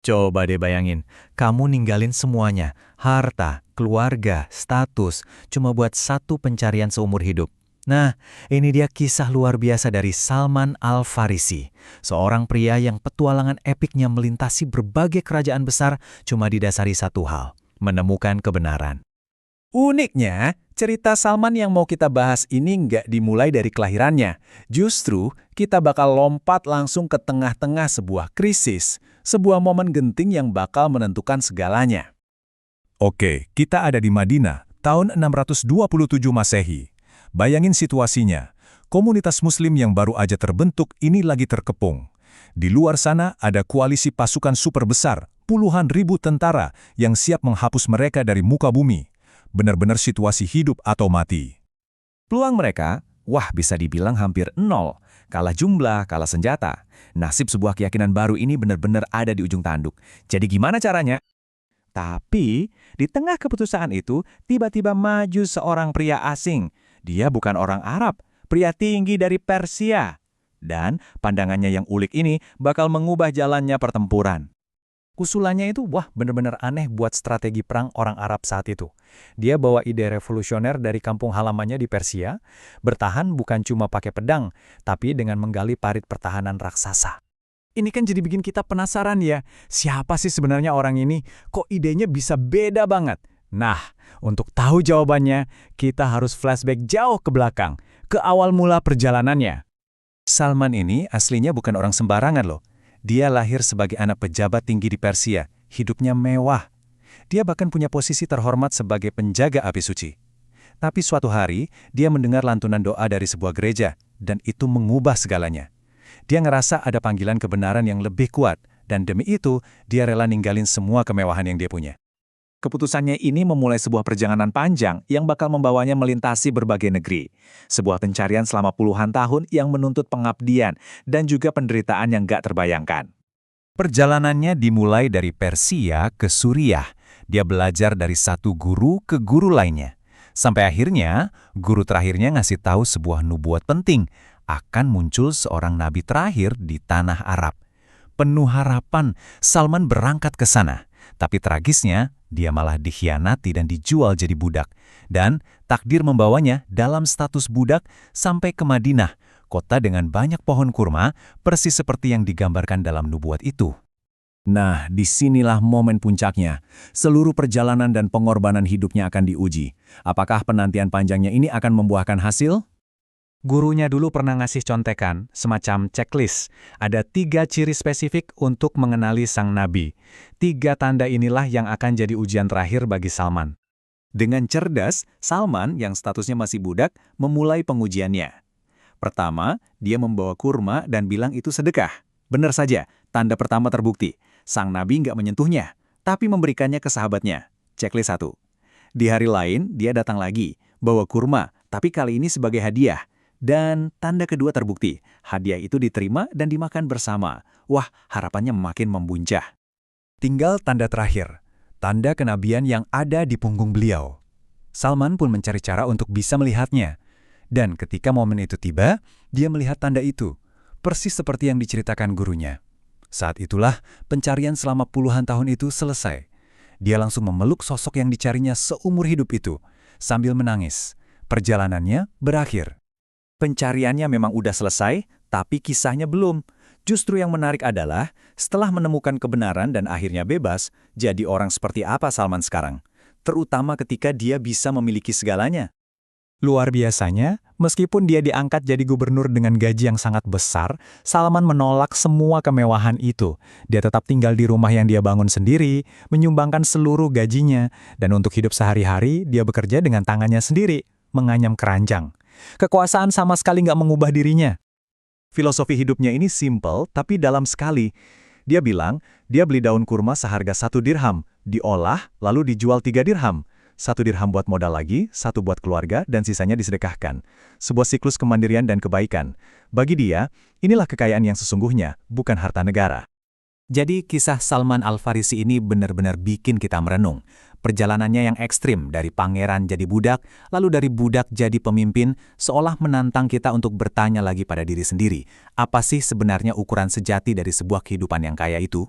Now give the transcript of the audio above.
Coba deh bayangin, kamu ninggalin semuanya, harta, keluarga, status, cuma buat satu pencarian seumur hidup. Nah, ini dia kisah luar biasa dari Salman Al-Farisi, seorang pria yang petualangan epiknya melintasi berbagai kerajaan besar cuma didasari satu hal, menemukan kebenaran. Uniknya, cerita Salman yang mau kita bahas ini nggak dimulai dari kelahirannya. Justru, kita bakal lompat langsung ke tengah-tengah sebuah krisis, sebuah momen genting yang bakal menentukan segalanya. Oke, kita ada di Madinah, tahun 627 Masehi. Bayangin situasinya, komunitas muslim yang baru aja terbentuk ini lagi terkepung. Di luar sana ada koalisi pasukan super besar, puluhan ribu tentara yang siap menghapus mereka dari muka bumi. Benar-benar situasi hidup atau mati. Peluang mereka, wah bisa dibilang hampir nol. Kalah jumlah, kalah senjata. Nasib sebuah keyakinan baru ini benar-benar ada di ujung tanduk. Jadi gimana caranya? Tapi, di tengah keputusan itu, tiba-tiba maju seorang pria asing. Dia bukan orang Arab, pria tinggi dari Persia. Dan pandangannya yang ulik ini bakal mengubah jalannya pertempuran. Usulannya itu, wah bener-bener aneh buat strategi perang orang Arab saat itu. Dia bawa ide revolusioner dari kampung halamannya di Persia, bertahan bukan cuma pakai pedang, tapi dengan menggali parit pertahanan raksasa. Ini kan jadi bikin kita penasaran ya, siapa sih sebenarnya orang ini? Kok idenya bisa beda banget? Nah, untuk tahu jawabannya, kita harus flashback jauh ke belakang, ke awal mula perjalanannya. Salman ini aslinya bukan orang sembarangan loh. Dia lahir sebagai anak pejabat tinggi di Persia, hidupnya mewah. Dia bahkan punya posisi terhormat sebagai penjaga api suci. Tapi suatu hari, dia mendengar lantunan doa dari sebuah gereja, dan itu mengubah segalanya. Dia ngerasa ada panggilan kebenaran yang lebih kuat, dan demi itu, dia rela ninggalin semua kemewahan yang dia punya. Keputusannya ini memulai sebuah perjalanan panjang yang bakal membawanya melintasi berbagai negeri. Sebuah pencarian selama puluhan tahun yang menuntut pengabdian dan juga penderitaan yang gak terbayangkan. Perjalanannya dimulai dari Persia ke Suriah. Dia belajar dari satu guru ke guru lainnya. Sampai akhirnya, guru terakhirnya ngasih tahu sebuah nubuat penting. Akan muncul seorang nabi terakhir di tanah Arab. Penuh harapan, Salman berangkat ke sana. Tapi tragisnya, dia malah dikhianati dan dijual jadi budak. Dan takdir membawanya dalam status budak sampai ke Madinah, kota dengan banyak pohon kurma, persis seperti yang digambarkan dalam nubuat itu. Nah, disinilah momen puncaknya. Seluruh perjalanan dan pengorbanan hidupnya akan diuji. Apakah penantian panjangnya ini akan membuahkan hasil? Gurunya dulu pernah ngasih contekan, semacam checklist. Ada 3 ciri spesifik untuk mengenali sang nabi. 3 tanda inilah yang akan jadi ujian terakhir bagi Salman. Dengan cerdas, Salman yang statusnya masih budak memulai pengujiannya. Pertama, dia membawa kurma dan bilang itu sedekah. Benar saja, tanda pertama terbukti. Sang nabi nggak menyentuhnya, tapi memberikannya ke sahabatnya. Checklist 1. Di hari lain, dia datang lagi, bawa kurma, tapi kali ini sebagai hadiah. Dan tanda kedua terbukti, hadiah itu diterima dan dimakan bersama. Wah, harapannya makin membuncah. Tinggal tanda terakhir, tanda kenabian yang ada di punggung beliau. Salman pun mencari cara untuk bisa melihatnya. Dan ketika momen itu tiba, dia melihat tanda itu, persis seperti yang diceritakan gurunya. Saat itulah pencarian selama puluhan tahun itu selesai. Dia langsung memeluk sosok yang dicarinya seumur hidup itu, sambil menangis. Perjalanannya berakhir. Pencariannya memang udah selesai, tapi kisahnya belum. Justru yang menarik adalah, setelah menemukan kebenaran dan akhirnya bebas, jadi orang seperti apa Salman sekarang? Terutama ketika dia bisa memiliki segalanya. Luar biasanya, meskipun dia diangkat jadi gubernur dengan gaji yang sangat besar, Salman menolak semua kemewahan itu. Dia tetap tinggal di rumah yang dia bangun sendiri, menyumbangkan seluruh gajinya, dan untuk hidup sehari-hari, dia bekerja dengan tangannya sendiri, menganyam keranjang. Kekuasaan sama sekali nggak mengubah dirinya. Filosofi hidupnya ini simpel, tapi dalam sekali. Dia bilang, dia beli daun kurma seharga 1 dirham, diolah, lalu dijual 3 dirham. 1 dirham buat modal lagi, 1 buat keluarga, dan sisanya disedekahkan. Sebuah siklus kemandirian dan kebaikan. Bagi dia, inilah kekayaan yang sesungguhnya, bukan harta negara. Jadi kisah Salman Al-Farisi ini benar-benar bikin kita merenung. Perjalanannya yang ekstrim, dari pangeran jadi budak, lalu dari budak jadi pemimpin, seolah menantang kita untuk bertanya lagi pada diri sendiri, apa sih sebenarnya ukuran sejati dari sebuah kehidupan yang kaya itu?